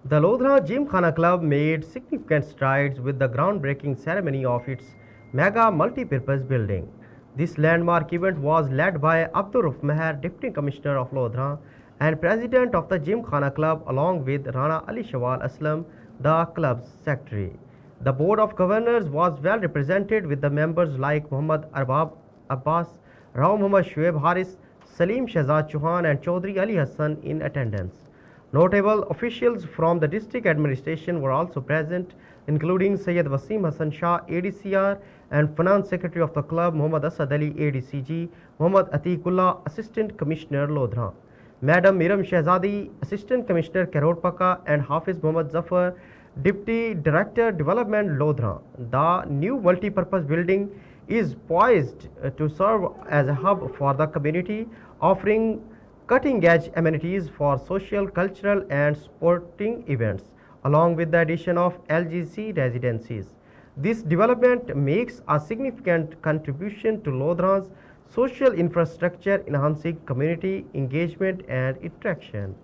The Lodhran Gymkhana Club made significant strides with the groundbreaking ceremony of its mega multi-purpose building. This landmark event was led by Abdur Rauf Meher, Deputy Commissioner of Lodhran and President of the Gymkhana Club, along with Rana Ali Shawal Aslam, the club's secretary. The Board of Governors was well represented with the members like Muhammad Arbab Abbas, Rao Muhammad Shoaib Haris, Salim Shehzad Chauhan and Chaudhry Ali Hassan in attendance. Notable officials from the district administration were also present, including Syed Wasim Hassan Shah, ADCR, and Finance Secretary of the club, Muhammad Asad Ali, ADCG, Muhammad Atiqullah, Assistant Commissioner, Lodhran, Madam Miram Shehzadi, Assistant Commissioner, Karorpaka, and Hafiz Muhammad Zafar, Deputy Director, Development, Lodhran. The new multi-purpose building is poised to serve as a hub for the community, offering cutting-edge amenities for social, cultural and sporting events, along with the addition of LGC residencies. This development makes a significant contribution to Lodhran's social infrastructure, enhancing community engagement and interaction.